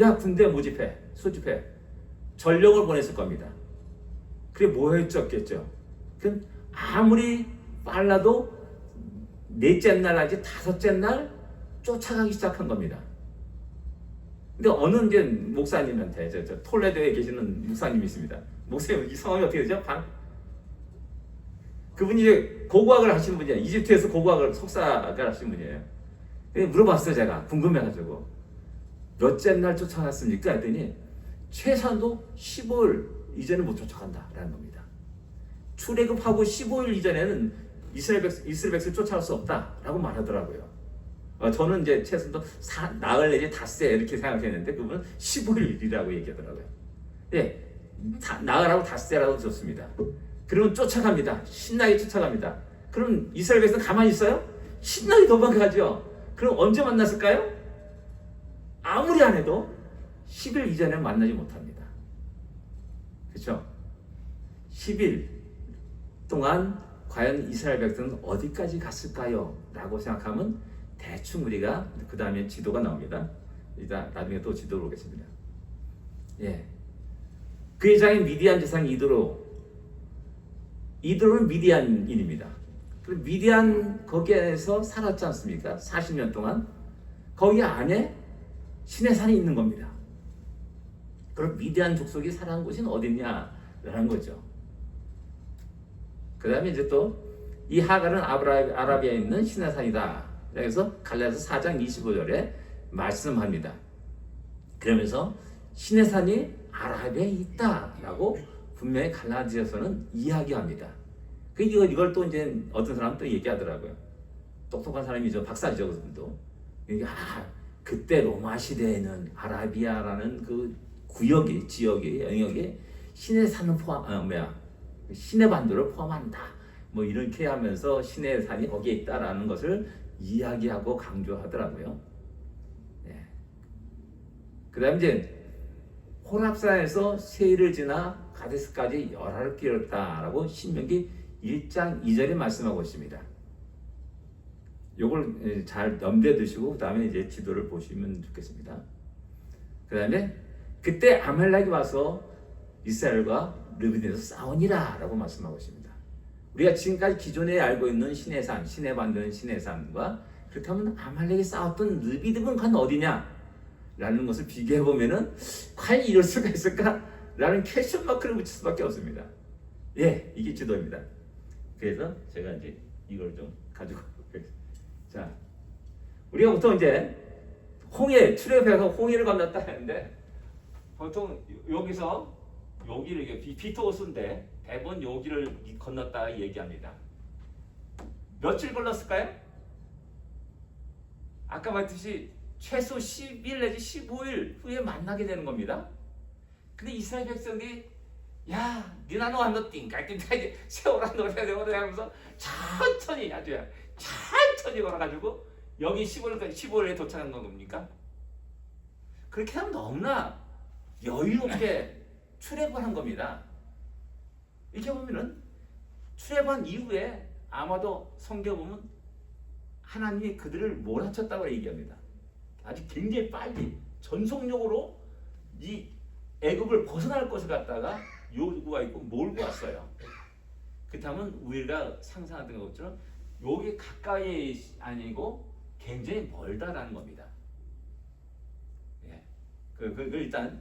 야 군대 모집해 소집해 전력을 보냈을 겁니다. 그게 뭐였겠죠? 그럼 아무리 빨라도 넷째 날 아직 다섯째 날 쫓아가기 시작한 겁니다. 근데 어느 이제 목사님한테 저 톨레도에 계시는 목사님이 있습니다. 목사님 이 성함이 어떻게 되죠? 그분이 이제 고고학을 하신 분이에요. 이집트에서 석사를 하신 분이에요. 물어봤어요. 제가 궁금해가지고 몇째 날 쫓아갔습니까? 했더니 최소한도 15일 이전에 못 쫓아간다라는 겁니다. 출애굽하고 15일 이전에는 이스라엘 백성을 쫓아갈 수 없다라고 말하더라고요. 저는 이제 최소한도 나흘 내지 닷새 이렇게 생각했는데 그분은 15일이라고 얘기하더라고요. 예, 나흘하고 닷새라고 좋습니다. 그러면 쫓아갑니다. 신나게 쫓아갑니다. 그럼 이스라엘 백성 가만히 있어요? 신나게 도망가죠. 그럼 언제 만났을까요? 아무리 안 해도 10일 이전에 만나지 못합니다. 그렇죠? 10일 동안 과연 이스라엘 백성은 어디까지 갔을까요? 라고 생각하면 대충 우리가 그 다음에 지도가 나옵니다. 일단 나중에 또 지도로 오겠습니다. 예, 그의 장인 미디안 제사장 이드로는 미디안인입니다. 그리고 미디안 거기에서 살았지 않습니까? 40년 동안 거기 안에 시내산이 있는 겁니다. 그럼 미디안 족속이 살아간 곳은 어디냐라는 거죠. 그 다음에 이제 또 이 하갈은 아라비아에 있는 시내산이다. 그래서 갈라디아서 4장 25절에 말씀합니다. 그러면서 시내산이 아라비아에 있다라고 분명히 갈라디아서는 이야기합니다. 이걸 또 이제 어떤 사람은 또 얘기하더라고요. 똑똑한 사람이죠. 박사죠, 그분도. 그때 로마 시대에는 아라비아라는 그 지역이 영역이 시내산을 시내반도를 포함한다. 뭐 이렇게 하면서 시내산이 거기에 있다라는 것을 이야기하고 강조하더라고요. 네. 그다음 이제 호랍산에서 세일을 지나 가데스까지 열화를 끼웠다라고 신명기 1장 2절에 말씀하고 있습니다. 요걸 잘 염두에 두시고 그 다음에 이제 지도를 보시면 좋겠습니다. 그 다음에 그때 아말렉이 와서 이스라엘과 르빈에서 싸우니라 라고 말씀하고 있습니다. 우리가 지금까지 기존에 알고 있는 시내산, 시내반도는 시내산과 그렇다면 아말렉이 싸웠던 르비딤은 과연 어디냐? 라는 것을 비교해보면은 과연 이럴 수가 있을까? 라는 퀘스천 마크를 붙일 수밖에 없습니다. 예, 이게 지도입니다. 그래서 제가 이제 이걸 좀 가지고. 자, 우리가 보통 이제 홍해 출애굽해서 홍해를 건넜다 했는데 보통 여기서 여기를 이게 비토호수인데 대부분 여기를 건넜다 얘기합니다. 며칠 걸렸을까요? 아까 말했듯이 최소 10일 내지 15일 후에 만나게 되는 겁니다. 근데 이스라엘 백성이 야, 니나노 한너 띵깔띵깔 세월아 노래야 되고 하면서 천천히 아주 천천히 걸어가지고 여기 15일에 도착한 건 겁니까? 그렇게 하면 너무나 여유롭게 출애굽한 겁니다. 이렇게 보면은 출애굽한 이후에 아마도 성경 보면 하나님이 그들을 몰아쳤다고 얘기합니다. 아주 굉장히 빨리 전속력으로 이 애굽을 벗어날 것을 갖다가 요구가 있고 몰고 왔어요. 그렇다면 우리가 상상하던 것처럼 여기 가까이 아니고 굉장히 멀다라는 겁니다. 예, 그 일단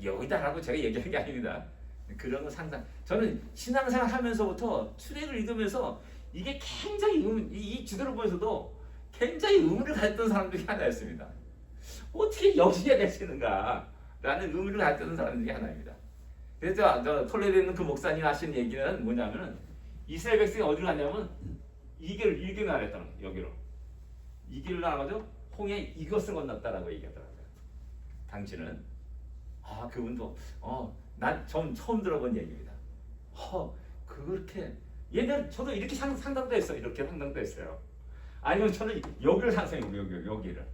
여기다라고 제가 얘기하는 게 아닙니다. 그런 거 상상. 저는 신앙생활 하면서부터 출애굽을 읽으면서 이게 굉장히 이 지도를 보면서도 굉장히 의문을 가졌던 사람 중에 하나였습니다. 어떻게 여기에 계시는가라는 의문을 가졌던 사람 중에 하나입니다. 그래서 톨레도에 있는 그 목사님 하신 얘기는 뭐냐면은 이스라엘 백성이 어디로 갔냐면 이 길을 나랬다는 거예요. 여기로 이 길을 나가지고 홍해 이것을 건넜다라고 얘기하더라고요. 당신은 그분도 난 처음 들어본 얘기입니다. 그렇게 얘는 저도 이렇게 상상도 했어요. 이렇게 상상도 했어요. 아니면 저는 여기를 상상해요. 여기를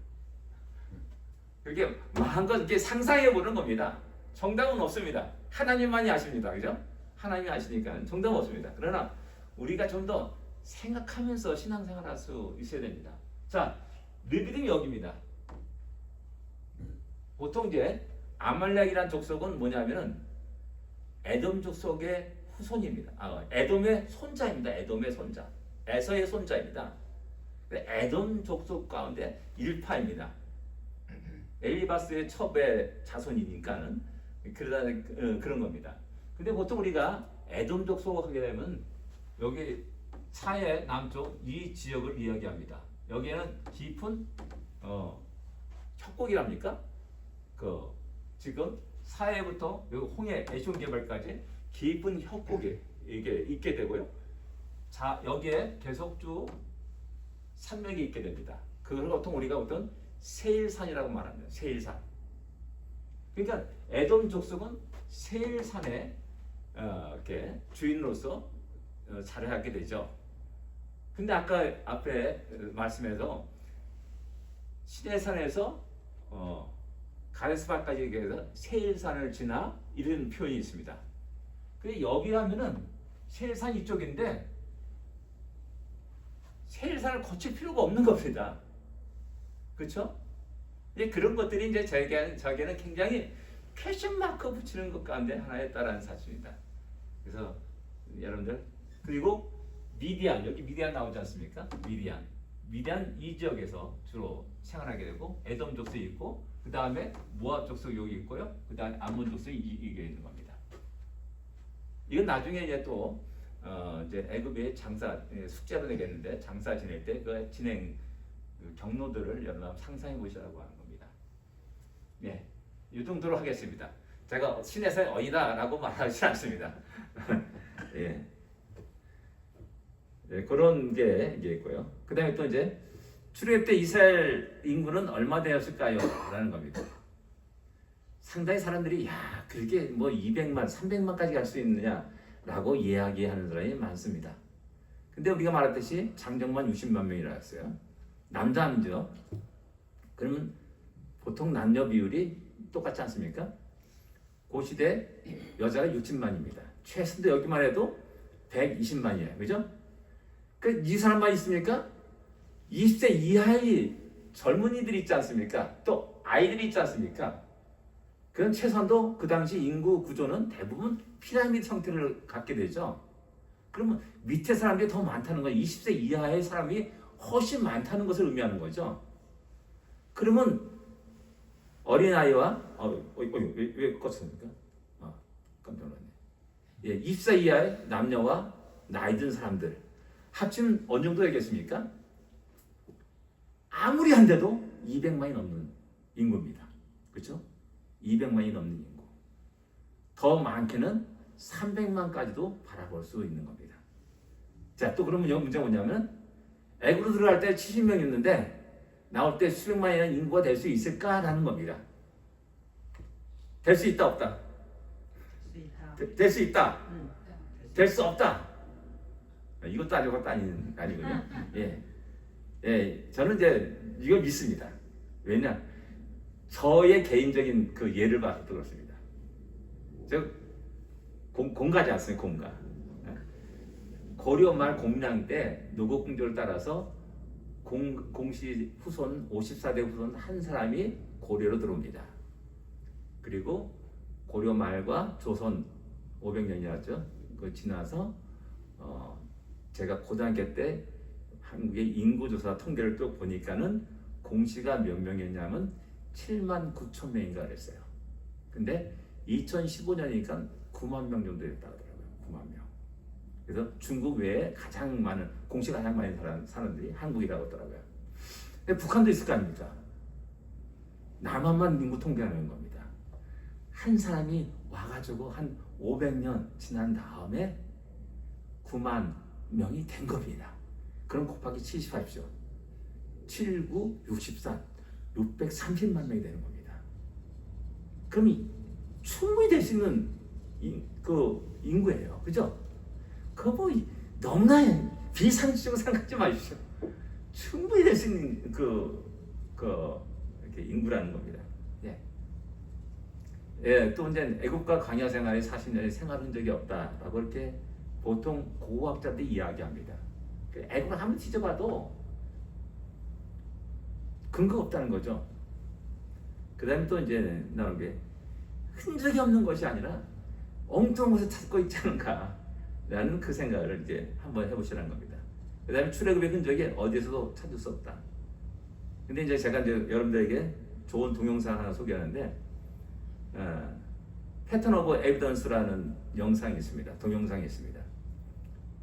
그렇게 마음껏 이렇게 상상해 보는 겁니다. 정답은 없습니다. 하나님만이 아십니다. 그죠? 하나님이 아시니까 정답은 없습니다. 그러나 우리가 좀 더 생각하면서 신앙생활 할 수 있어야 됩니다. 자, 르비딤이 여기입니다. 보통 이제 아말렉이란 족속은 뭐냐면은 에돔 족속의 후손입니다. 에돔의 손자입니다. 에돔의 손자. 에서의 손자입니다. 에돔 족속 가운데 일파입니다. 엘리바스의 첩의 자손이니까는 그런 겁니다. 근데 보통 우리가 에돔 족속 하게 되면 여기 사해 남쪽 이 지역을 이야기합니다. 여기에는 깊은 협곡이랍니까? 지금 사해부터 여기 홍해 에쇼개발까지 깊은 협곡이 이게 있게 되고요. 자, 여기에 계속 쭉 산맥이 있게 됩니다. 그걸 보통 우리가 어떤 세일산이라고 말합니다. 세일산. 그러니까 에돔 족속은 세일산의 이렇게 주인으로서 자리하게 되죠. 근데 아까 앞에 말씀에서 시내산에서 가데스바까지 해서 세일산을 지나 이런 표현이 있습니다. 근데 여기 하면은 세일산 이쪽인데 세일산을 거칠 필요가 없는 겁니다. 그렇죠? 이제 그런 것들이 이제 저에게는 굉장히 퀘션 마크 붙이는 것 가운데 하나였다라는 사실입니다. 그래서 여러분들 그리고 미디안 여기 미디안 나오지 않습니까? 미디안 이 지역에서 주로 생활하게 되고 에돔 족속이 있고 그 다음에 모압 족속이 여기 있고요. 그 다음에 암몬 족속이 이게 있는 겁니다. 이건 나중에 이제 또 이제 애굽의 숙제로 되겠는데 장사 지낼 때 그 진행 경로들을 여러분 상상해 보시라고 하는 겁니다. 네, 이 정도로 하겠습니다. 제가 신에서의 어이다라고 말하지 않습니다. 예. 네, 그런 게 이제 있고요. 그 다음에 또 이제 출애굽 때 이스라엘 인구는 얼마 되었을까요? 라는 겁니다. 상당히 사람들이 그렇게 뭐 200만, 300만까지 갈 수 있느냐라고 이야기하는 사람이 많습니다. 근데 우리가 말했듯이 장정만 60만 명이라 했어요. 남자죠. 그러면 보통 남녀 비율이 똑같지 않습니까? 그 시대 여자가 60만입니다. 최선도 여기만 해도 120만이에요. 그죠? 이 사람만 있습니까? 20세 이하의 젊은이들이 있지 않습니까? 또 아이들이 있지 않습니까? 그런 최소한도 그 당시 인구 구조는 대부분 피라미드 형태를 갖게 되죠. 그러면 밑에 사람들이 더 많다는 건 20세 이하의 사람이 훨씬 많다는 것을 의미하는 거죠. 그러면 어린아이와 왜 껐습니까? 깜짝 놀랐네. 20세 이하의 남녀와 나이 든 사람들 합치면 어느 정도 되겠습니까? 아무리 한데도 200만이 넘는 인구입니다. 그렇죠? 200만이 넘는 인구. 더 많게는 300만까지도 바라볼 수 있는 겁니다. 자, 또 그러면 여기 문제가 뭐냐면 애굽으로 들어갈 때 70명이었는데 나올 때 수백만이라는 인구가 될 수 있을까라는 겁니다. 될 수 있다 없다? 될 수 있다. 될 수 없다. 이것도 아니고 아니군요. 예, 저는 이제 이걸 믿습니다. 왜냐? 저의 개인적인 그 예를 봐서 그렇습니다. 저 공가지 않습니까? 공가. 고려 말 공량 때 노곡공조를 따라서 공시 후손 54대 후손 한 사람이 고려로 들어옵니다. 그리고 고려 말과 조선 500년이었죠. 그 지나서 제가 고등학교 때 한국의 인구조사 통계를 또 보니까는 공시가 몇 명이었냐면 7만 9천 명인가 그랬어요. 근데 2015년이니까 9만 명 정도 됐다고 하더라고요. 9만 명. 그래서 중국 외에 가장 많은 공시가 가장 많이 사는 사람들이 한국이라고 하더라고요. 근데 북한도 있을 거 아닙니까? 남한만 인구 통계하는 겁니다. 한 사람이 와가지고 한 500년 지난 다음에 9만 명이 된 겁니다. 그럼 곱하기 70 하십시오. 7, 9, 64, 630만 명이 되는 겁니다. 그럼 충분히 될 수 있는 그 인구예요. 그죠? 그거 뭐 너무나 비상식적으로 생각하지 마십시오. 충분히 될 수 있는 이렇게 인구라는 겁니다. 예, 또 이제 애국가 광야 생활에 40년에 생활한 적이 없다라고 이렇게 보통 고고학자들이 이야기합니다. 애국을 한번 뒤져봐도 근거가 없다는 거죠. 그 다음에 또 이제 나오는 게 흔적이 없는 것이 아니라 엉뚱한 것을 찾고 있지 않은가 라는 그 생각을 이제 한번 해보시라는 겁니다. 그 다음에 출애굽의 흔적이 어디서도 찾을 수 없다. 근데 이제 제가 이제 여러분들에게 좋은 동영상 하나 소개하는데 패턴 오브 에비던스라는 영상이 있습니다. 동영상이 있습니다.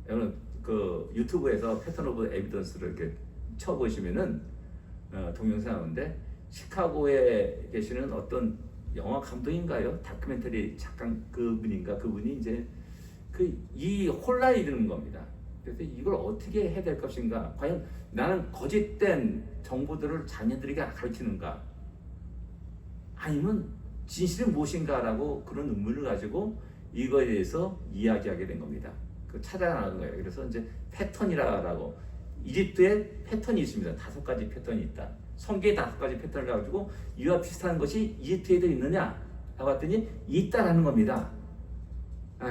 여러분 그 유튜브에서 패턴 오브 에비던스를 이렇게 쳐보시면은 동영상인데 시카고에 계시는 어떤 영화 감독인가요? 다큐멘터리 작가 그분이 이제 이 혼란이 드는 겁니다. 그래서 이걸 어떻게 해야 될 것인가? 과연 나는 거짓된 정보들을 자녀들에게 가르치는가? 아니면 진실은 무엇인가라고 그런 의문을 가지고 이거에 대해서 이야기하게 된 겁니다. 그 찾아나가는 거예요. 그래서 이제 패턴이라고 이집트에 패턴이 있습니다. 5가지 패턴이 있다. 성경에 5가지 패턴을 가지고 이와 비슷한 것이 이집트에도 있느냐? 라고 봤더니 있다라는 겁니다.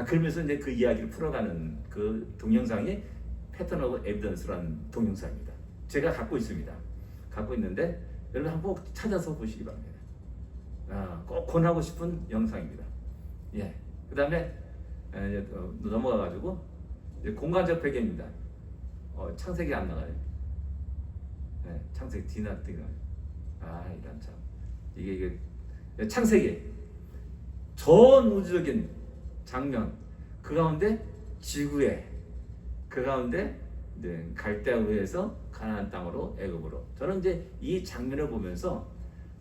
그러면서 이제 그 이야기를 풀어가는 그 동영상이 패턴 오브 에비던스라는 동영상입니다. 제가 갖고 있습니다. 갖고 있는데 여러분 한번 꼭 찾아서 보시기 바랍니다. 꼭 권하고 싶은 영상입니다. 예. 그 다음에 넘어가가지고 공간적 배경입니다. 창세기 안 나가요. 네, 창세기 뒤나 이런 참 이게 창세기 전 우주적인 장면 그 가운데 지구에 그 가운데 갈대아우에서 가나안 땅으로 애굽으로 저는 이제 이 장면을 보면서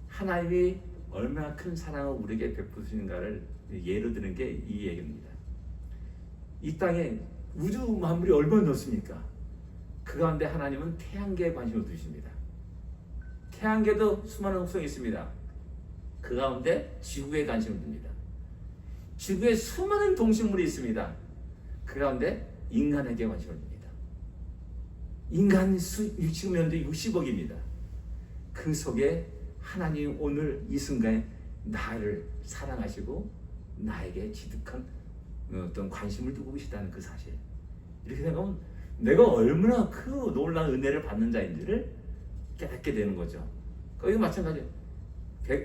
하나님이 얼마나 큰 사랑을 우리에게 베푸시는가를 예로 드는 게 이 얘기입니다. 이 땅에 우주 만물이 얼마나 넓습니까? 그 가운데 하나님은 태양계에 관심을 두십니다. 태양계도 수많은 혹성이 있습니다. 그 가운데 지구에 관심을 둡니다. 지구에 수많은 동식물이 있습니다. 그 가운데 인간에게 관심을 둡니다. 인간 지금 현재 60억입니다. 그 속에 하나님 오늘 이 순간에 나를 사랑하시고 나에게 지득한 어떤 관심을 두고 계시다는 그 사실. 이렇게 생각하면 내가 얼마나 그 놀라운 은혜를 받는 자인지를 깨닫게 되는 거죠. 거기도 마찬가지예요.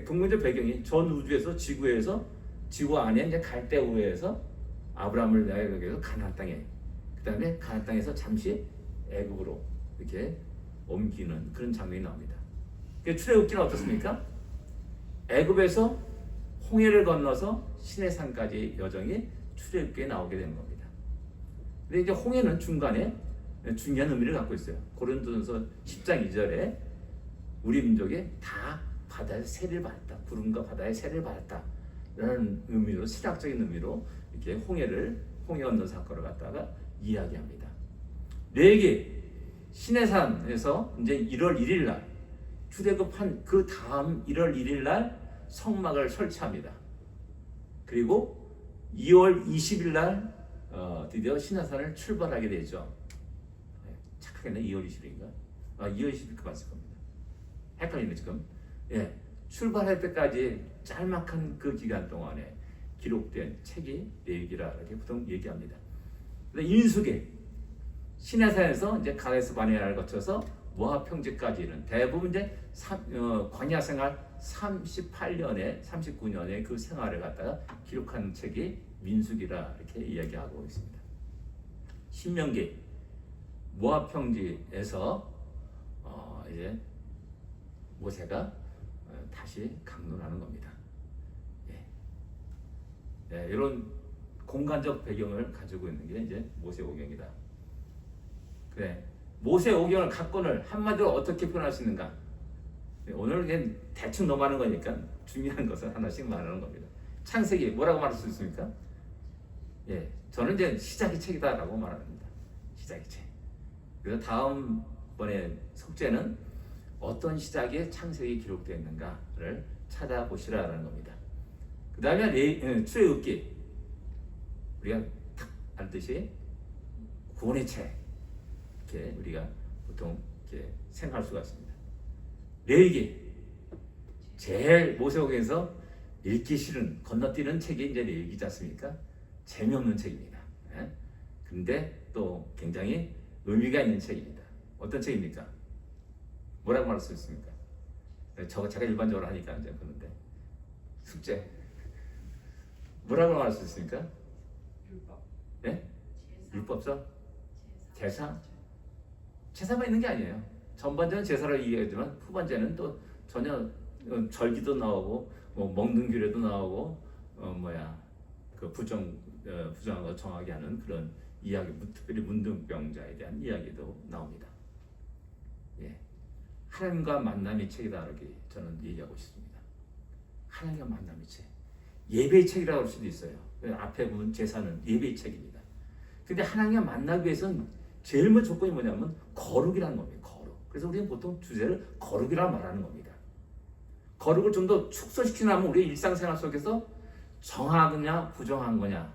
동물적 배경이 전 우주에서 지구에서 지구 안에 이제 갈대우에서 아브라함을 내가 여기서 가나안 땅에 그 다음에 가나안 땅에서 잠시 애굽으로 이렇게 옮기는 그런 장면이 나옵니다. 출애굽기는 어떻습니까? 애굽에서 홍해를 건너서 시내산까지 여정이 출애굽기에 나오게 되는 겁니다. 근데 이제 홍해는 중간에 중요한 의미를 갖고 있어요. 고린도전서 10장 2절에 우리 민족이 다 바다의 세를 받았다. 구름과 바다의 세를 받았다. 라는 의미로, 신학적인 의미로 이렇게 홍해 건너 사건을 갖다가 이야기합니다. 레위기 시내산에서 이제 1월 1일 날 출애굽한 그 다음 1월 1일 날 성막을 설치합니다. 그리고 2월 20일 날 드디어 시내산을 출발하게 되죠. 착하겠네. 2월 20일인가? 2월 20일 그 맞을 겁니다. 헷갈리네 지금. 예, 출발할 때까지 짤막한 그 기간 동안에 기록된 책이 레위기라 이렇게 보통 얘기합니다. 인수기 시내산에서 이제 가데스 바네아를 거쳐서 모압 평지까지는 대부분 이제 광야 생활 38년에 39년의 그 생활을 갖다가 기록한 책이 민수기라 이렇게 이야기하고 있습니다. 신명기 모압 평지에서 이제 모세가 다시 강론하는 겁니다. 예, 이런 공간적 배경을 가지고 있는 게 이제 모세오경이다. 그래, 모세오경을 각본을 한마디로 어떻게 표현할 수 있는가? 오늘 그냥 대충 넘어가는 거니까 중요한 것은 하나씩 말하는 겁니다. 창세기 뭐라고 말할 수 있습니까? 예, 저는 이제 시작의 책이다라고 말합니다. 시작의 책. 그래서 다음번에 숙제는 어떤 시작에 창세기 기록되어 있는가를 찾아보시라라는 겁니다. 그 다음에 출애굽기 우리가 딱 알듯이 구원의 책 이렇게 우리가 보통 이렇게 생각할 수가 있습니다. 레위기 제일 모세오경에서 읽기 싫은 건너뛰는 책이 이제 레위기지 않습니까? 재미없는 책입니다. 근데 또 굉장히 의미가 있는 책입니다. 어떤 책입니까? 뭐라고 말할 수 있습니까? 제가 일반적으로 하니까 이제 그런데 숙제 뭐라고 말할 수 있습니까? 율법. 네? 제사. 율법서? 제사? 제사만 있는 게 아니에요. 전반전은 제사를 이해하지만 후반전은 또 전혀 절기도 나오고 뭐 먹는 규례도 나오고 그 부정한 거 정하게 하는 그런 이야기, 특별히 문둥병자에 대한 이야기도 나옵니다. 예, 하나님과 만남의 책이다 이렇게 저는 얘기하고 싶습니다. 하나님과 만남의 책, 예배의 책이라고 할 수도 있어요. 앞에 보면 제사는 예배의 책입니다. 근데 하나님과 만나기 위해서는 제일 먼저 조건이 뭐냐면 거룩이라는 겁니다. 거룩. 그래서 우리는 보통 주제를 거룩이라 말하는 겁니다. 거룩을 좀 더 축소시키려면 우리 일상생활 속에서 정하거냐 부정한 거냐,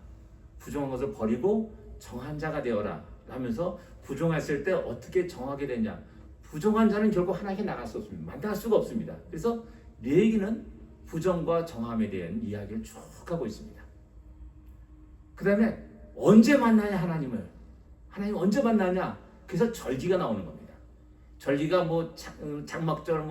부정한 것을 버리고 정한 자가 되어라 하면서 부정했을 때 어떻게 정하게 되냐, 부정한 자는 결국 하나님께 나갈 수 없습니다. 만날 수가 없습니다. 그래서 레위기는 부정과 정함에 대한 이야기를 쭉 하고 있습니다. 그 다음에 언제 만나냐 하나님 언제 만나냐, 그래서 절기가 나오는 겁니다. 절기가 뭐 장막절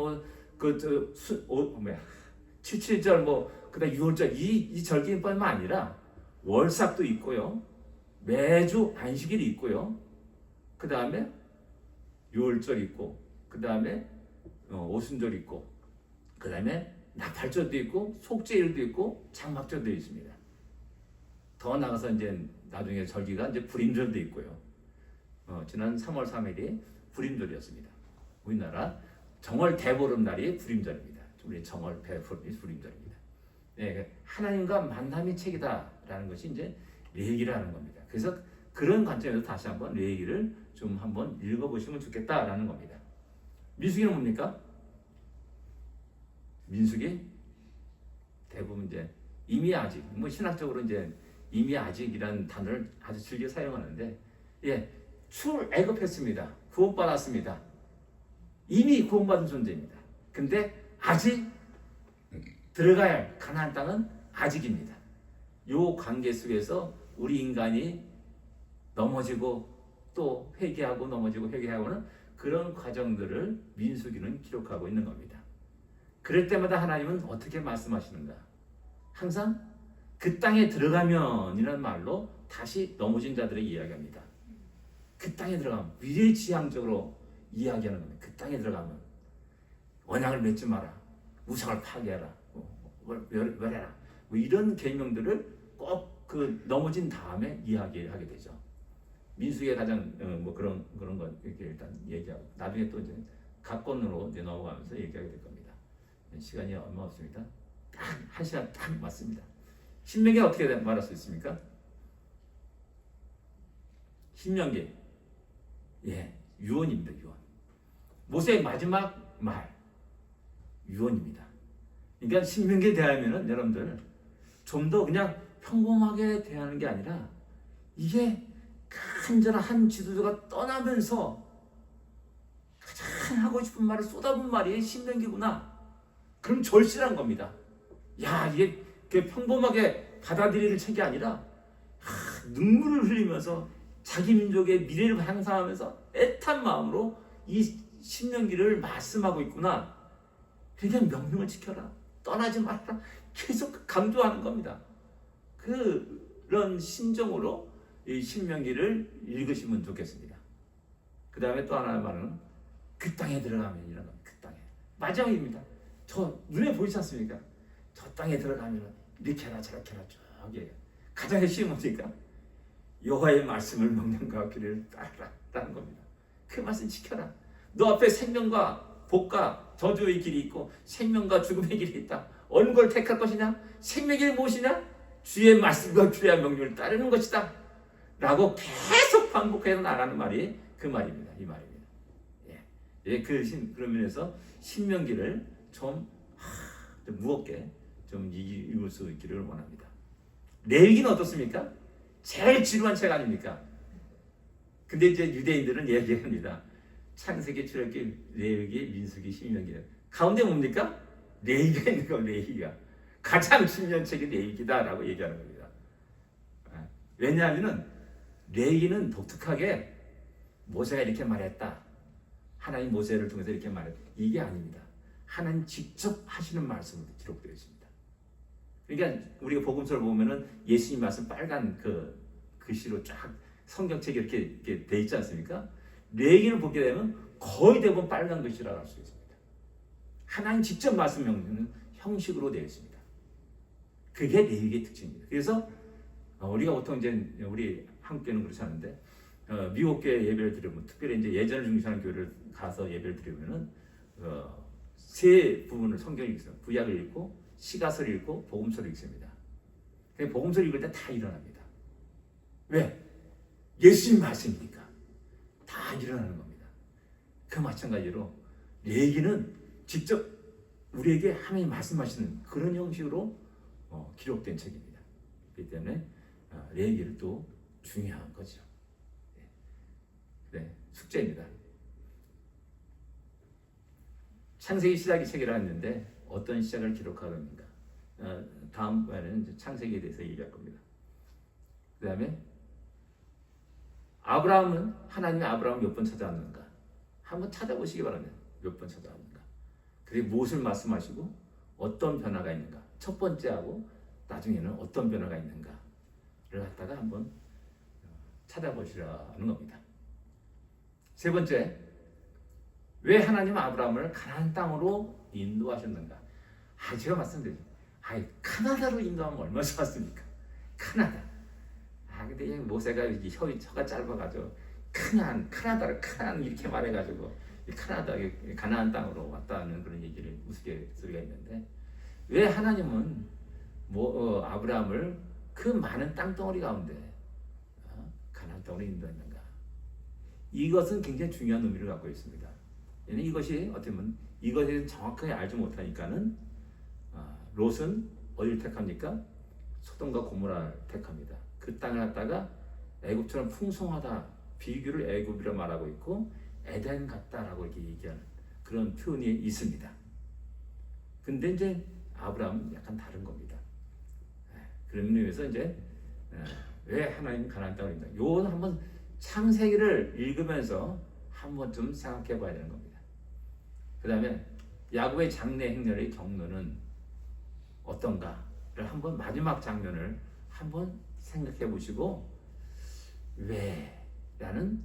칠칠절 그다음 6월절 이 절기뿐만 아니라 월삭도 있고요, 매주 안식일이 있고요, 그 다음에 유월절 있고, 그 다음에 오순절 있고, 그 다음에 나팔절도 있고, 속죄일도 있고, 장막절도 있습니다. 더 나가서 이제 나중에 절기가 이제 불임절도 있고요. 지난 3월 3일이 불임절이었습니다. 우리나라 정월 대보름날이 불임절입니다. 우리 정월 대보름이 불임절입니다. 네, 하나님과 만남의 책이다라는 것이 이제 레위기라는 겁니다. 그래서 그런 관점에서 다시 한번 레위기를 좀 한번 읽어보시면 좋겠다라는 겁니다. 민수기는 뭡니까? 민수기 대부분 이제 이미 아직, 신학적으로 이제 이미 아직이라는 단어를 아주 즐겨 사용하는데, 예, 출애굽했습니다. 구원받았습니다. 이미 구원받은 존재입니다. 근데 아직 들어가야 할 가나안 땅은 아직입니다. 요 관계 속에서 우리 인간이 넘어지고 또 회개하고 넘어지고 회개하고는 그런 과정들을 민수기는 기록하고 있는 겁니다. 그럴 때마다 하나님은 어떻게 말씀하시는가? 항상 그 땅에 들어가면이라는 말로 다시 넘어진 자들을 이야기합니다. 그 땅에 들어가면 미래지향적으로 이야기하는 겁니다. 그 땅에 들어가면 언약을 맺지 마라, 우상을 파괴하라, 멸해라, 이런 계명들을 꼭 그 넘어진 다음에 이야기하게 되죠. 민수기에 가장 뭐 그런 거 이렇게 일단 얘기하고 나중에 또 이제 각권으로 이제 넘어가면서 얘기하게 될 겁니다. 시간이 얼마 없습니다. 딱 1시간 딱 맞습니다. 신명기 어떻게 말할 수 있습니까? 신명기 유언입니다. 유언. 모세의 마지막 말 유언입니다. 그러니까 신명기에 대하면은 여러분들 좀 더 그냥 평범하게 대하는 게 아니라 이게 간절한 한 지도자가 떠나면서 가장 하고 싶은 말을 쏟아본 말이 신명기구나. 그럼 절실한 겁니다. 야, 이게 평범하게 받아들일 책이 아니라 눈물을 흘리면서 자기 민족의 미래를 향상하면서 애탄 마음으로 이 신명기를 말씀하고 있구나. 그러니까 명령을 지켜라. 떠나지 말아라. 계속 강조하는 겁니다. 그런 심정으로 이 신명기를 읽으시면 좋겠습니다. 그 다음에 또 하나의 말은 그 땅에 들어가면 이런 겁니다. 그 땅에. 마지막입니다. 저 눈에 보이지 않습니까? 저 땅에 들어가면 이렇게 해라 저렇게 해라 저기 가장 핵심이 뭡니까? 여호와의 말씀을 명령과 규례를 따르라라는 겁니다. 그 말씀 지켜라. 너 앞에 생명과 복과 저주의 길이 있고 생명과 죽음의 길이 있다. 어느 걸 택할 것이냐? 생명의 길이 무엇이냐? 주의 말씀과 규례와 명령을 따르는 것이다. 라고 계속 반복해서 나가는 말이 그 말입니다. 이 말입니다. 그런 면에서 신명기를 좀 무겁게 좀 읽을 수 있기를 원합니다. 레위기는 어떻습니까? 제일 지루한 책 아닙니까? 근데 이제 유대인들은 얘기합니다. 창세기, 출애굽기, 레위기, 민수기, 신명기. 가운데 뭡니까? 레위기가 있는 거, 레위기가. 가장 중요한 책이 레위기다라고 얘기하는 겁니다. 왜냐하면은 레위기는 독특하게 모세가 이렇게 말했다. 하나님 모세를 통해서 이렇게 말했다. 이게 아닙니다. 하나님 직접 하시는 말씀으로 기록되어 있습니다. 그러니까 우리가 복음서를 보면은 예수님 말씀 빨간 그 글씨로 쫙 성경책이 이렇게 돼 있지 않습니까? 레위기를 보게 되면 거의 대부분 빨간 글씨라고 할 수 있습니다. 하나님 직접 말씀 명령은 형식으로 되어 있습니다. 그게 레위기의 특징입니다. 그래서 우리가 보통 이제 우리 한국교회는 그렇지 않은데 미국 교회 예배를 드리면 특별히 이제 예전을 중시하는 교회를 가서 예배를 드리면은 세 부분을 성경을 읽어요. 구약을 읽고 시가서를 읽고 복음서를 읽습니다. 복음서를 읽을 때 다 일어납니다. 왜? 예수님 말씀이니까 다 일어나는 겁니다. 그 마찬가지로 레위기는 직접 우리에게 하나님 말씀하시는 그런 형식으로 기록된 책입니다. 그렇기 때문에 레위기를 또 중요한 거죠. 네, 숙제입니다. 창세기 시작이 책이라 했는데 어떤 시작을 기록하는가? 다음번에는 창세기에 대해서 얘기할 겁니다. 그 다음에 아브라함은 하나님이 아브라함을 몇 번 찾아왔는가? 한번 찾아보시기 바랍니다. 몇 번 찾아왔는가? 그리고 무엇을 말씀하시고 어떤 변화가 있는가? 첫 번째하고 나중에는 어떤 변화가 있는가를 갖다가 한번 찾아보시라는 겁니다. 세 번째, 왜 하나님은 아브라함을 가나안 땅으로 인도하셨는가? 제가 말씀드리죠. 카나다로 인도하면 얼마나 좋았습니까? 카나다. 근데 모세가 혀가 짧아가지고 카나다를 카나안 이렇게 말해가지고 가나안 땅으로 왔다는 그런 얘기를 우스갯소리가 있는데 왜 하나님은 아브라함을 그 많은 땅덩어리 가운데 가나안 땅으로 인도했는가? 이것은 굉장히 중요한 의미를 갖고 있습니다. 이것이 어떻게 보면 이것에 대해서 정확하게 알지 못하니까는 롯은 어디를 택합니까? 소돔과 고모라를 택합니다. 그 땅을 갖다가 애굽처럼 풍성하다 비교를 애굽이라 말하고 있고 에덴 같다라고 이렇게 얘기하는 그런 표현이 있습니다. 근데 이제 아브라함은 약간 다른 겁니다. 그런 의미에서 이제 왜 하나님 가나안 땅을 인도한다? 요건 한번 창세기를 읽으면서 한번 좀 생각해 봐야 되는 겁니다. 그 다음에 야곱의 장래 행렬의 경로는 어떤가를 한번 마지막 장면을 한번 생각해 보시고 왜? 라는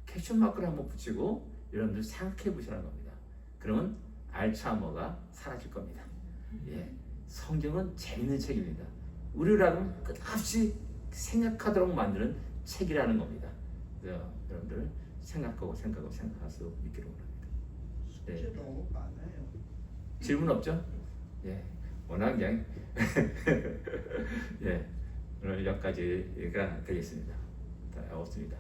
캡션 마크를 한번 붙이고 여러분들 생각해 보시라는 겁니다. 그러면 알츠하이머가 사라질 겁니다. 성경은 재밌는 책입니다. 우리라면 끝없이 생각하도록 만드는 책이라는 겁니다. 여러분들 생각할 수 있기를 원합니다. 숙제 너무 많아요. 질문 없죠? 예, 워낙 그냥 예, 오늘 여기까지가 되겠습니다. 다 없습니다.